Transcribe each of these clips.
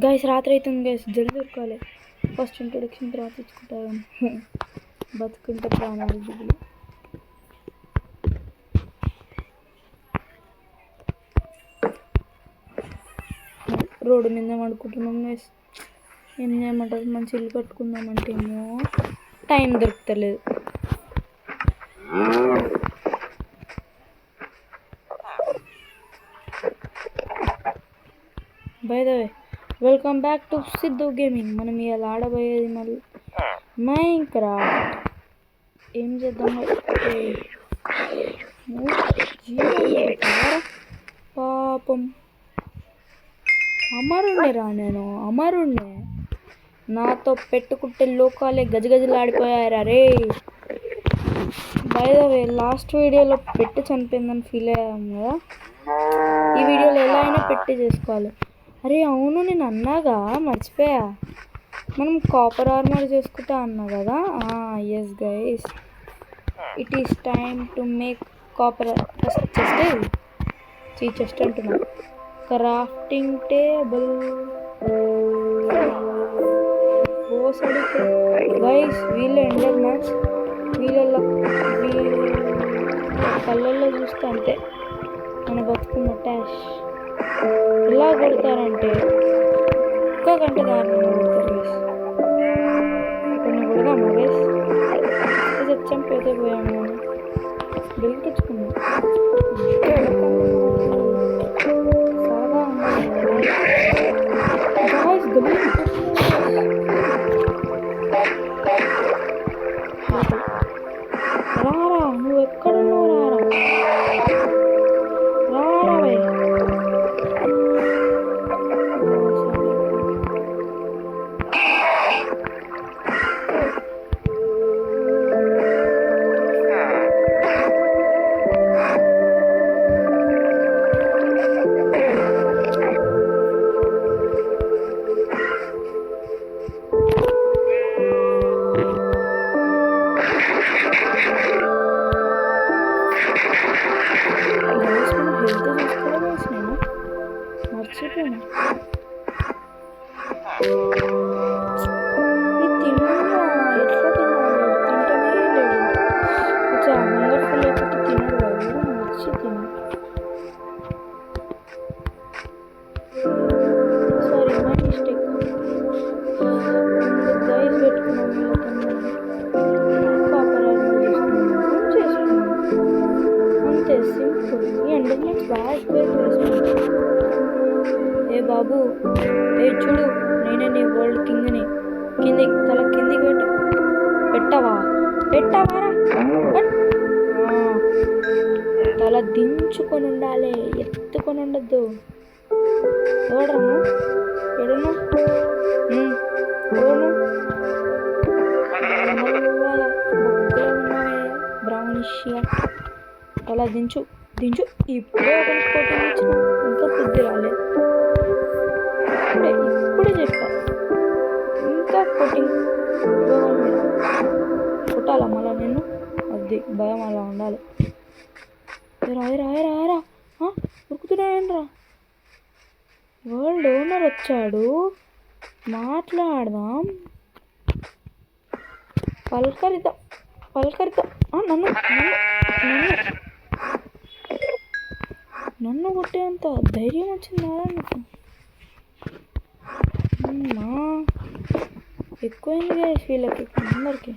Guys రాత్రి అవుతుంది guys, జల్దీ ఉరకాలి. ఫస్ట్ ఇంట్రొడక్షన్ తర్వాత ఇచ్చుకుంటాను. బతుకుంటే ప్రాణాలు దిగులు. రోడ్డు మీద పడుకుంటున్నాం గైస్. ఏం చేయమంటారు, మంచి ఇల్లు కట్టుకుందామంటే ఏమో టైం దొరుకుతలేదు. By the way, welcome back to Siddhu gaming. మనం ఇలా ఆడబోయేది మళ్ళీ మైన్క్రాఫ్ట్. ఏం చేద్దాం పాపం, అమరుండేరా నేను, అమరుండే. నాతో పెట్టుకుంటే లోకాలే గజగజలాడిపోయారా రే. బై ద వే, లాస్ట్ వీడియోలో పెట్టి చనిపోయిందని ఫీల్ అయ్యాము కదా, ఈ వీడియోలో ఎలా అయినా పెట్టి చేసుకోవాలి. అరే అవును, నేను అన్నాగా మర్చిపోయా, మనం కాపర్ ఆర్మర్ చేసుకుంటా అన్నా కదా. Yes guys, it is time to make copper. First chest అంటున్నా, క్రాఫ్టింగ్ టేబుల్. గైస్ వీళ్ళ ఎండర్ మ్యాచ్, వీళ్ళ కళ్ళల్లో చూస్తే అంతే మన బతుకున్న ట్యాష్. ఎలా కొడతారంటే ఒక్క గంట దారుణంగా కొడతారు గైస్. కొన్ని కొడదామా గైస్? చంపైతే పోయాము కానీ బిల్ తెచ్చుకున్నాం. సాగా రారా, నువ్వు ఎక్కడున్నావు? రారా రారా. మర్చిపోయాను, ఈ తిన్నా ఎట్లా తిన్నాడు, తింటనే లేడు. కొంచెం హంగర్ఫుల్ లేకపోతే తినడు కదా, మర్చి తిన్నా. Sorry, my mistake. గైస్ పెట్టుకున్నాము, కాపర్ ఆర్మర్ చేసుకున్నాము అంతే, సింపుల్. ఈ ఎండర్ మ్యాచ్ బాగా ఎక్కువ వేసుకున్నాను. ఏ బాబు, ఏ చూడు, నేనే నీ వరల్డ్ కింగ్ని. కిందికి తల కిందికి పెట్టు. పెట్టవారా? తల దించుకొని ఉండాలి, ఎత్తుకొని ఉండద్దు. ఎవడను ఎడును బ్రౌనిష్గా తల దించు. ఇప్పుడే ఒకరికి కోటింగ్ ఇచ్చిన, ఇంకా బుద్ధి రాలేదు. ఇప్పుడే చెప్పా, ఇంకా కోటింగ్ కొట్టాలా మళ్ళా నేను? అది భయం అలా ఉండాలి. రాయరా ఉరుకుతున్నాయనరా. వరల్డ్ ఓనర్ వచ్చాడు, మాట్లాడదాం, పలకరిద్దాం. నన్ను కొట్టేంత ధైర్యం వచ్చిందా నీకు? ఎక్కువైంది గైస్ వీళ్ళకి అందరికి.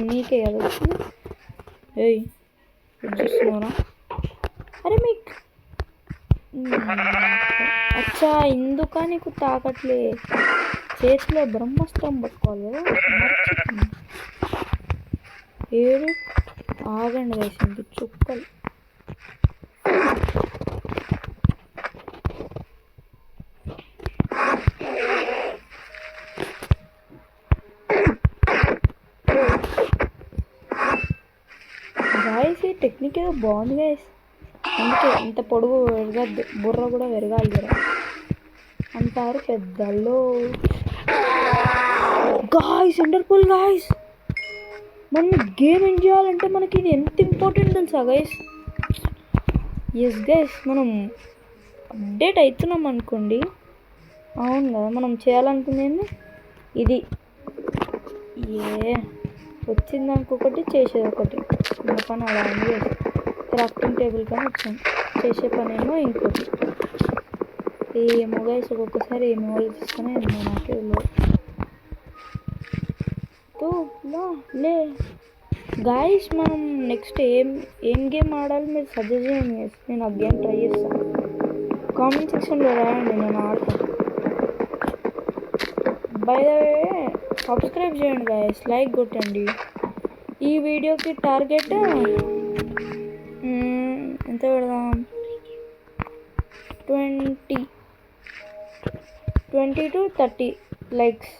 నీకే కదా వచ్చింది. ఏయ్ చూస్తున్నారా? అరే మీకు అచ్చా, ఇందుక నీకు తాకట్లే, చేతిలో బ్రహ్మాస్త్రం పట్టుకోవాలి కదా. ఏడు ఆగండి గైస్, ఇంక చుక్కలు. గాయస్ ఈ టెక్నిక్ ఏదో బాగుంది గైస్, అందుకే ఇంత పొడుగు పెరగద్దు, బుర్ర కూడా పెరగాలి కదా అంటారు పెద్దల్లో. గాయస్ ఎండర్ఫుల్ గాయస్, మనం గేమ్ ఎంజాయ్ చేయాలంటే మనకి ఇది ఎంత ఇంపార్టెంట్ తెలుసా గైస్? ఎస్ గైస్, మనం అప్డేట్ అవుతున్నాం అనుకోండి. అవును కదా, మనం చేయాలనుకునేది ఇది. వచ్చింది ఇంకొకటి, చేసేది ఒకటి. చిన్న పని అలా ఉంది. క్రాఫ్టింగ్ టేబుల్ కానీ వచ్చాను, చేసే పని ఏమో ఇంకోటి. ఏమో గైస్, ఒక్కొక్కసారి ఏమో ఆలోచిస్తూనే ఉన్నా, నాకే లే గాయస్. మనం నెక్స్ట్ ఏం గేమ్ ఆడాలి మీరు సజెస్ట్ చేయండి గైస్. నేను ఆ గేమ్ ట్రై చేస్తాను. కామెంట్ సెక్షన్లో రాయండి, నేను ఆడతాను. బై ద వే సబ్స్క్రైబ్ చేయండి గాయస్, లైక్ కొట్టండి. ఈ వీడియోకి టార్గెట్ ఎంత పెడదాం? 20 to 30 likes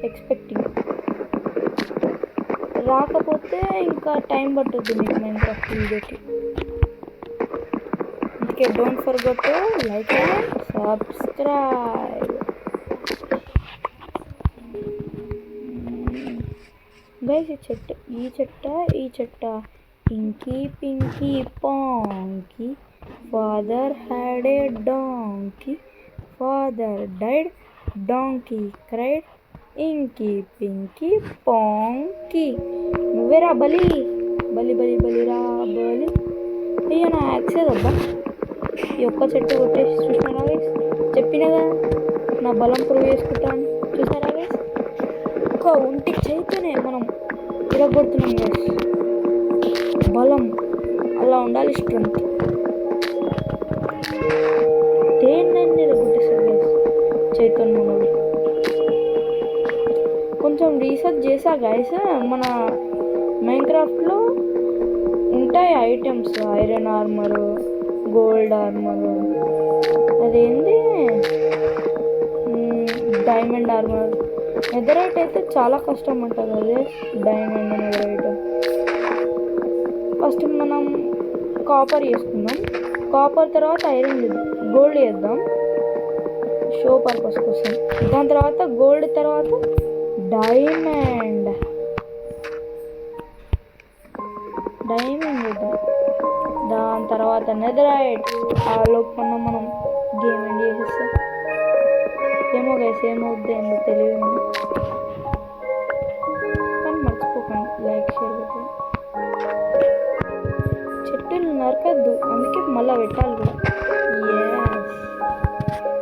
ఎక్స్పెక్టింగ్. రాకపోతే ఇంకా టైం పట్టుద్ది మీకు మైన్క్రాఫ్ట్ వీడియోకి. అందుకే don't forget to like and subscribe. Guys ఈ చెట్ట inky pinky ponky father had a donkey father died donkey cried inky pinky ponky. నువ్వేరా బలి బలి బలి బలిరా బలి. అయ్యో నా యాక్సెస్ అబ్బా, ఈ ఒక్క చెట్టు కొట్టేసి చూసినారా గైస్? చెప్పినగా నా బలం ప్రూవ్ చేసుకుంటాను. చూసారా గైస్? ఒక్క ఒంటి చేతితోనే మనం ఇరగొడుతున్నాం గైస్. బలం అలా ఉండాలి, స్ట్రెంత్. దేన్నైనా ఇరగొట్టేస్తారు గైస్ చైతన్యముడు. కొంచెం రీసెర్చ్ చేసా గైస్, మన మైన్క్రాఫ్ట్లో ఉంటాయి items, iron armour, gold armour, అదేంటి డైమండ్ ఆర్మర్. నెదరైట్ అయితే చాలా కష్టం ఉంటుంది. అదే డైమండ్ నెదరైట్. ఫస్ట్ మనం కాపర్ చేసుకుందాం. కాపర్ తర్వాత ఐరన్ గోల్డ్ చేద్దాం షో పర్పస్ కోసం. దాని తర్వాత గోల్డ్ తర్వాత డైమండ్ చేద్దాం. దాని తర్వాత నెదరైట్. ఆ లోపల మనం గేమ్ ఎండ్ చేసేస్తాం. ఏమో గైస్, ఏమవుద్ది ఏందో తెలియదు కానీ మర్చిపోకండి లైక్ షేర్ పెట్టండి. చెట్టులు నరకద్దు, అందుకే మళ్ళీ పెట్టాలి కూడా.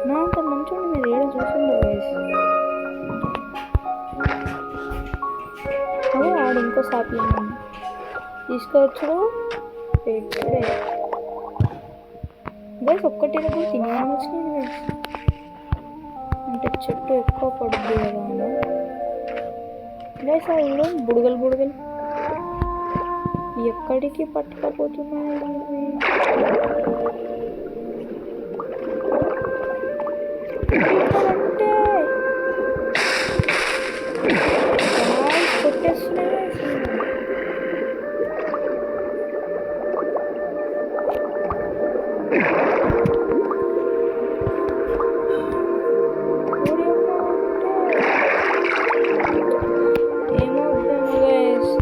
నా అంత మంచోండి మీరు ఏదో చూసిండో గైస్. అదే ఆడు ఇంకో సాప్లింగ్ తీసుకోవచ్చు పెట్టే గైస్. ఒక్కటి కూడా తినేయాలని వచ్చినాయి గైస్. అంటే చెట్టు ఎక్కువ పడుద్ది కదా గైస్. అవి బుడగలు ఎక్కడికి పట్టుకపోతున్నాయి. కొట్టేస్తున్నాయి.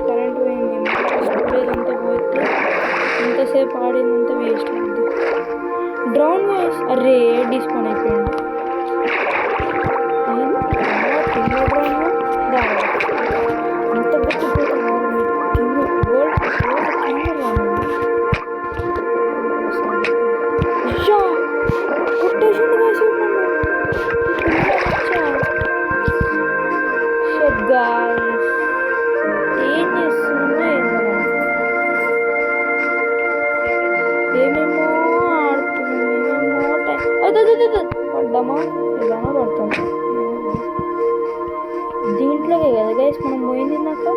కరెంట్ పోయింది, స్టోరేజ్ అంతా పోతే ఇంతసేపు ఆడిందంతా వేస్ట్ అవుతుంది. డ్రోన్ వాయిస్ అరే డిస్పాన్ అయిపోయింది. అంత గుర్తుపోతుంది కొట్టేసింది గాయస్. ఏం చేస్తుందో ఏమేమో ఆడుతున్నాం, ఏమేమో టైం పడ్డామా ఏదైనా పడతాం. దీంట్లోకే కదా గైస్ మనం పోయింది. నాకు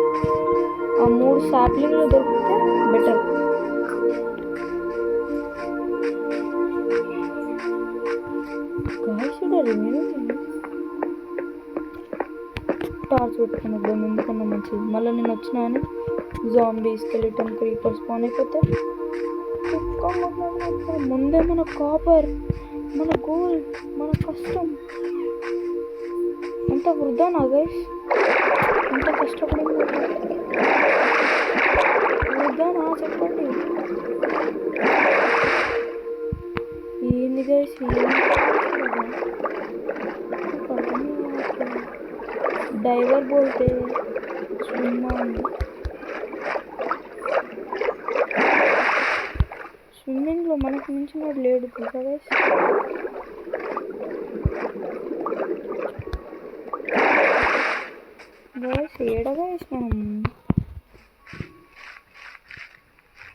ఆ 3 సాప్లింగ్లు దొరికితే బెటర్. టార్చ్ పెట్టుకుని వద్దాం, ఎందుకన్నా మంచిది. మళ్ళీ నేను వచ్చినా అని జాంబీ స్కెలిటన్ క్రీపర్ స్పాన్ అయిపోతే ముందే మన కాపర్, మన గోల్డ్, మన కష్టం అంత వృధానా గైస్? ఎంత కష్టపడింది వృధానా చెప్పండి. డైవర్ బోల్తే స్విమ్మింగ్లో మనకు మించిన లేడు తెలుసా గైస్. గైస్ ఏడ గైస్ మనం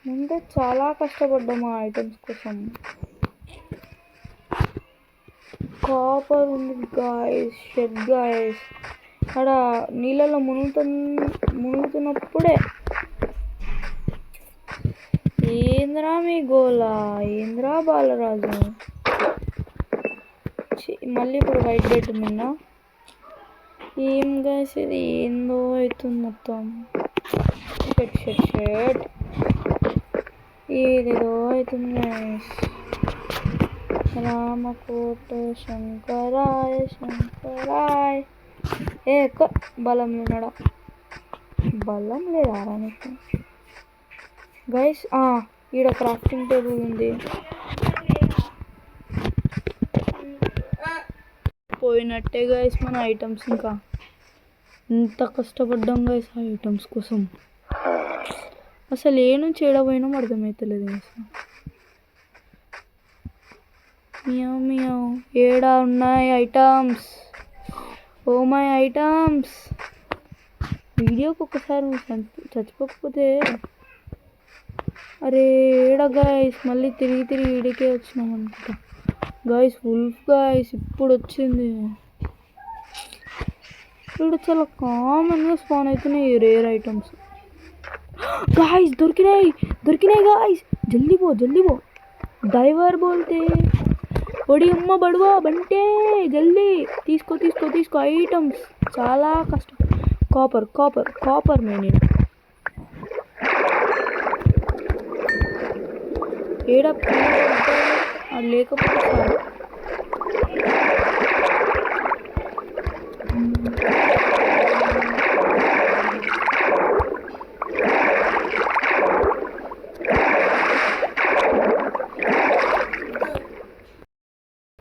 ముందే చాలా కష్టపడ్డాము ఆ ఐటమ్స్ కోసం. కాపర్ ఉంది గాయస్, షెడ్ గాయస్. అక్కడ నీళ్ళలో మునుగుతున్నప్పుడే ఏంద్రా మీ గోలా, ఏంద్రా బాలరాజు. మళ్ళీ ఇప్పుడు వైట్ బెడ్ నిన్న ఏం గాయస్ ఇది ఏందో అవుతుంది మొత్తం. షెట్ షెట్ షెట్ ఏదేదో అవుతుంది గాయస్. రామకోట శంకరాయ శంకరాయ్. ఎక్కువ బలం ఉన్నాడా, బలం లేదా నీకు గైస్. ఈడ క్రాఫ్టింగ్ టేబుల్ ఉంది. పోయినట్టే గైస్ మన ఐటమ్స్. ఇంకా ఎంత కష్టపడ్డాం గైస్ ఆ ఐటమ్స్ కోసం. అసలు ఏ నుంచి ఏడ పోయినాం అర్థమవుతలేదు గైస్. మియావ్ మియావ్ ఏడా ఉన్నాయి ఐటమ్స్. Oh my items. వీడియోకి ఒక్కసారి చచ్చిపోకపోతే అరే ఏడా గైస్. మళ్ళీ తిరిగి వీడియోకే వచ్చినాం అనుకుంటా గైస్. వుల్ఫ్ గైస్ ఇప్పుడు వచ్చింది. ఇప్పుడు చాలా కామన్గా స్పాన్ అవుతున్నాయి రేర్ ఐటమ్స్ గాయస్. దొరికినాయి గాయస్. జల్దీ పో. డైవర్ బోల్తే ఒడి అమ్మ బడువా బంటే. జల్దీ తీసుకో ఐటమ్స్. చాలా కష్టం. కాపర్ నేను ఏడా లేకపోతే